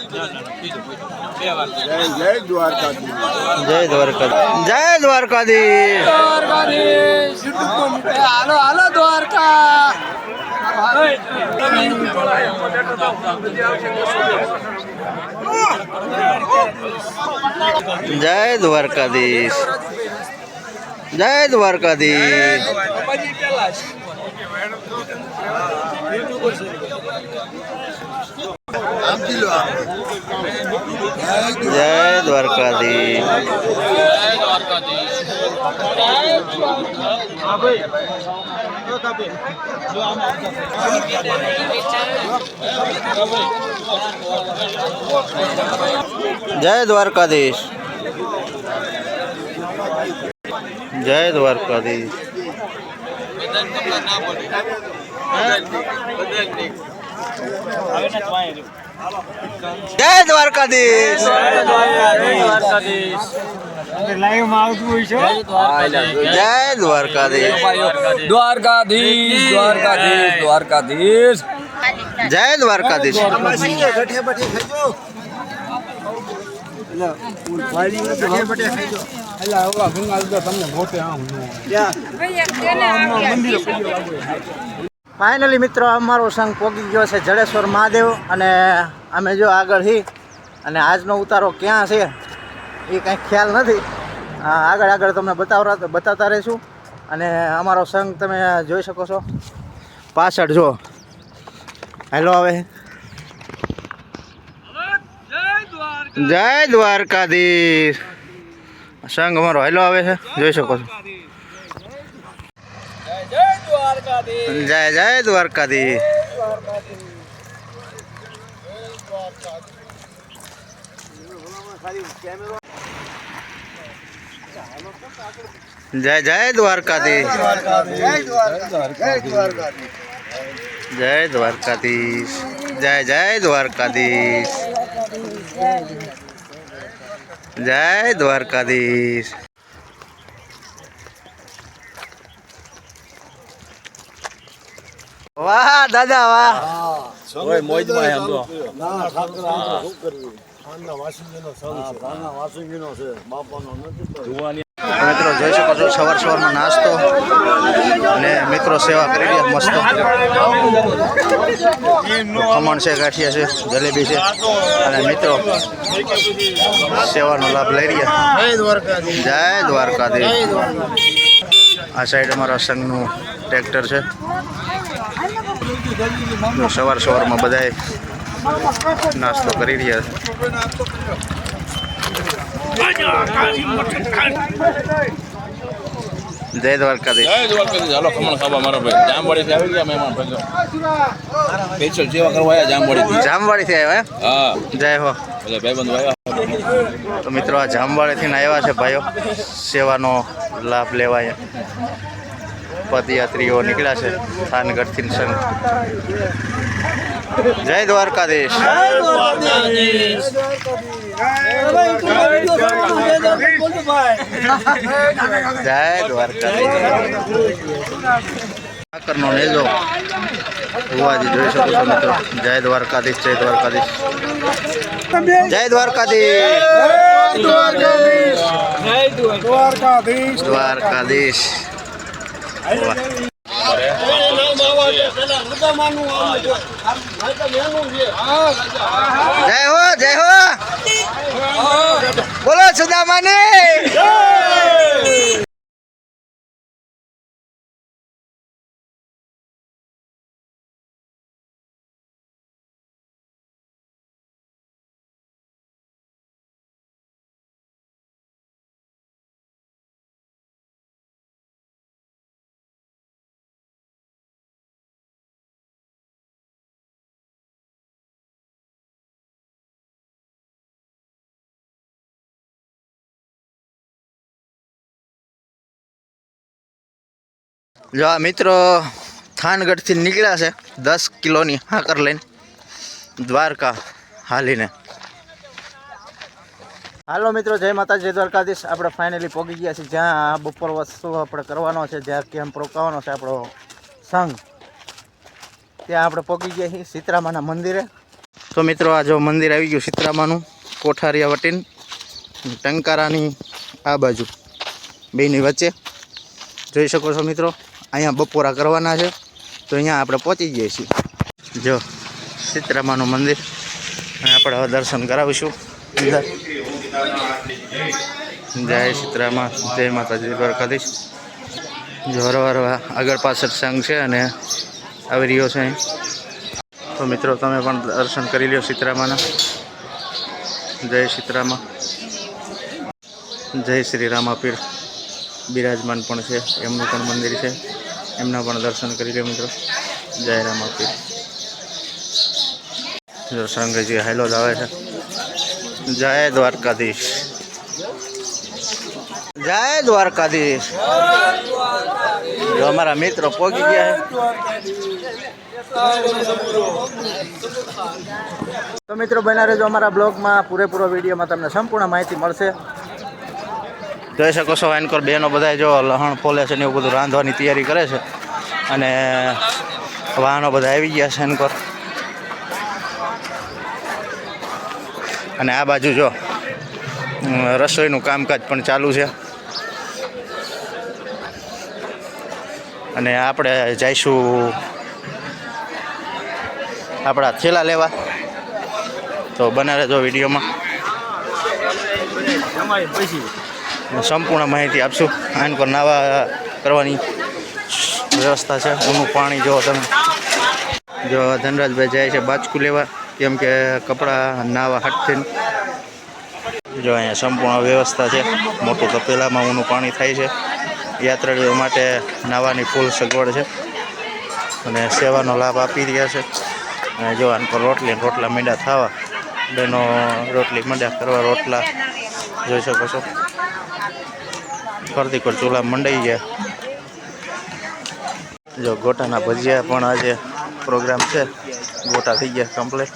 જય દ્વારકાધીશ. જય દ્વારકાધીશ. જય દ્વારકાધીશ. હાલો હાલો દ્વારકા. જય દ્વારકાધીશ. જય દ્વારકાધીશ. જય દ્વારકાધીશ. જય દ્વારકાધીશ. જય દ્વારકાધીશ. જય દ્વારકાધીશ. લાઈવ માં આવતું હોય છે. જય દ્વારકાધીશ. દ્વારકાધીશ દ્વારકાધીશ દ્વારકાધીશ. જય દ્વારકાધીશ. ફાઇનલી મિત્રો અમારો સંઘ પહોંચી ગયો છે જડેશ્વર મહાદેવ અને અમે જો આગળ હી અને આજનો ઉતારો ક્યાં છે એ કંઈ ખ્યાલ નથી. આગળ આગળ તમને બતાવતા રહીશું અને અમારો સંઘ તમે જોઈ શકો છો પાછળ જો હેલો આવે. જય દ્વારકાધીશ. સંઘ અમારો હેલો આવે છે જોઈ શકો છો. જય જય દ્વારકાધીશ. જય જય દ્વારકાધીશ. જય દ્વારકાધીશ. જય જય દ્વારકાધીશ. જય દ્વારકાધીશ. વાહ દાદા વાહ. ઓય મોજમાં આમ તો મિત્રો જોઈ શકો છો સવાર સવારમાં નાસ્તો અને મિત્રો સેવા કરી રહ્યા મસ્ત. ખમણ છે, ગાંઠિયા છે, જલેબી છે અને મિત્રો સેવાનો લાભ લઈ રહ્યા. જય દ્વારકાધીશ. આ સાઈડ અમારા સંઘનું ટ્રેક્ટર છે. સવાર સવારમાં બધાએ નાસ્તો કરી રહ્યા છે. જય દ્વારકાધીશ. જય દ્વારકાધીશ. હાલો ખમણ ખાવા મારા ભાઈ જામવાડી થી આવી ગયા મહેમાન ભાઈ સ્પેશિયલ સેવા કરવા આવ્યા જામવાડી. જામવાડી થી આવ્યા. હા જય હો. એટલે ભાઈબંધો આવ્યા. તો મિત્રો આ જામવાડી થી આવ્યા છે ભાઈઓ સેવાનો લાભ લેવા. પદયાત્રીઓ નીકળ્યા છે થાનગઢથી સંઘ. જય દ્વારકાધીશ. જય દ્વારકાધીશ. નો નેજો હોવાજી જોઈ શકો છો મિત્રો. જય દ્વારકાધીશ. જય દ્વારકાધીશ. જય દ્વારકાધીશ. દ્વારકાધીશ. જય હો જય હો. બોલો સુદામાની. જો આ મિત્રો થાનગઢથી નીકળ્યા છે 10 કિલોની હાકર લઈને દ્વારકા હાલીને. હાલો મિત્રો, જય માતાજી, જય દ્વારકાધીશ. આપણે ફાઇનલી પહોંચી ગયા છીએ જ્યાં બપોર વસ્તુ આપણે કરવાનો છે, જ્યાં કેમ્પ રોકાવાનો છે આપણો સંઘ. ત્યાં આપણે પહોંચી ગયા છીએ સીતરામાના મંદિરે. તો મિત્રો આ જો મંદિર આવી ગયું સીતરામાનું કોઠારિયા વટીન ટંકારાની આ બાજુ બેની વચ્ચે જોઈ શકો છો મિત્રો. અહીંયા બપોરા કરવાના છે તો અહીંયા આપણે પહોંચી જઈએ છીએ. જો સીતરામાનું મંદિર અને આપણે હવે દર્શન કરાવીશું અંદર. જય સીતરામા, જય માતાજી, દ્વારકાધીશ. જો હરવાર આગળ પાછળ સંઘ છે અને આવી રહ્યો છે અહીં. તો મિત્રો તમે પણ દર્શન કરી લ્યો સીતરામાના. જય સીતરામા, જય શ્રી રામાપીર બિરાજમાન પણ છે, એમનું પણ મંદિર છે, એમના પણ દર્શન કરી લ્યો મિત્રો. જય રામાપીર. જો સંઘજી હાલો જ આવે છે. જય દ્વારકાધીશ, જય દ્વારકાધીશ. જો અમારા મિત્રો પહોંચી ગયા છે. તો મિત્રો બના રહેજો અમારા બ્લોગમાં, પૂરેપૂરો વિડીયોમાં તમને સંપૂર્ણ માહિતી મળશે. જોઈ શકો છો એનકોર બહેનો બધા જો લહણ ફોલે છે ને એવું બધું રાંધવાની તૈયારી કરે છે અને વાહનો બધા આવી ગયા છે એનકોર. અને આ બાજુ જો રસોઈનું કામકાજ પણ ચાલુ છે. અને આપણે જઈશું આપણા થેલા લેવા, તો બના રહેજો વિડીયોમાં. સંપૂર્ણ માહિતી આપશું. આન પર નાવા કરવાની વ્યવસ્થા છે. ઊનું પાણી જો તમે જો ધનરાજભાઈ જાય છે બાચકું લેવા, કેમ કે કપડાં નાવા હાથથી. જો અહીંયા સંપૂર્ણ વ્યવસ્થા છે. મોટું તપેલામાં ઊનું પાણી થાય છે. યાત્રાળુઓ માટે નાવાની ફૂલ સગવડ છે અને સેવાનો લાભ આપી રહ્યા છે. અને જો આન પર રોટલા માંડ્યા થવા, બેનો રોટલી માંડ્યા કરવા, રોટલા જોઈ શકો છો. ફરતી પર ચૂલા મંડાઈ ગયા. જો ગોટાના ભજીયા પણ આજે પ્રોગ્રામ છે. ગોટા થઈ ગયા કમ્પ્લીટ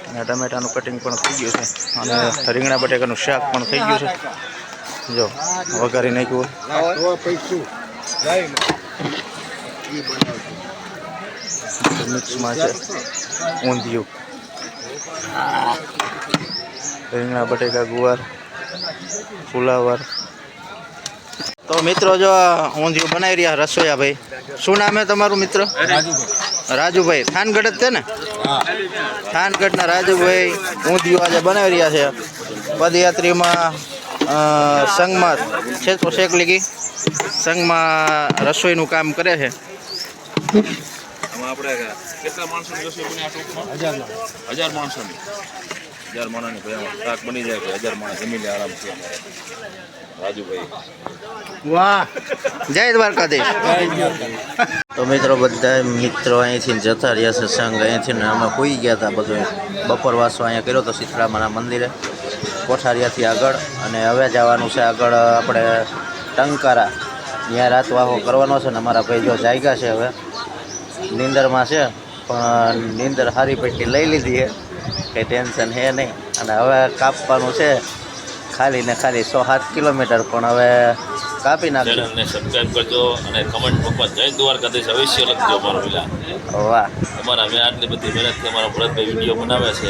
અને ટમેટાનું કટિંગ પણ થઈ ગયું છે અને રીંગણા બટેકાનું શાક પણ થઈ ગયું છે. જો વઘારી નાખ્યું મિક્સમાં છે ઊંધિયું, રીંગણા બટેકા, ગુવાર, ફુલાવર. તો મિત્રો જો ઊંધિયું બનાવી રહ્યા રસોયા ભાઈ. શું નામ છે તમારું મિત્ર? રાજુભાઈ. થાનગઢ જ છે ને? થાનગઢના રાજુભાઈ ઊંધિયું આજે બનાવી રહ્યા છે. પદયાત્રીમાં સંઘમાં છે તો શેખ લીગી સંઘમાં રસોઈનું કામ કરે છે. આપણે કેટલા માણસોની રસોઈ બની આ ટૂંકમાં? 1000 માણસોની. 1000 માણસની ભાઈ શાક બની જાય કે 1000 માણસ જમી લે આરામથી. રાજુભાઈ વાહ, જય દ્વારકાધીશ. તો મિત્રો બધા મિત્રો અહીંથી જતા રહ્યા છે સંઘ અહીંથી ને અમે હોઈ ગયા હતા. બધું બપોર વાસો અહીંયા કર્યો તો સીતરામાના મંદિરે કોઠારિયાથી આગળ. અને હવે જવાનું છે આગળ આપણે ટંકારા, ત્યાં રાતવાહો કરવાનો છે. ને અમારા ભાઈ જો જાગ્યા છે, હવે નીંદરમાં છે પણ નીંદર સારી પૈકી લઈ લીધી છે, કંઈ ટેન્શન છે નહીં. અને હવે કાપવાનું છે ખાલી ને ખાલી 107 કિલોમીટર, પણ હવે કાપી નાખજો. ચેનલને સબસ્ક્રાઇબ કરજો અને કમેન્ટ બોક્સમાં જય દ્વારકાધીશ અવશ્ય લખજો. અમારો પેલા વાહ, અમારા મેં આટલી બધી મહેનતથી અમારા ભરતભાઈ વિડીયો બનાવે છે.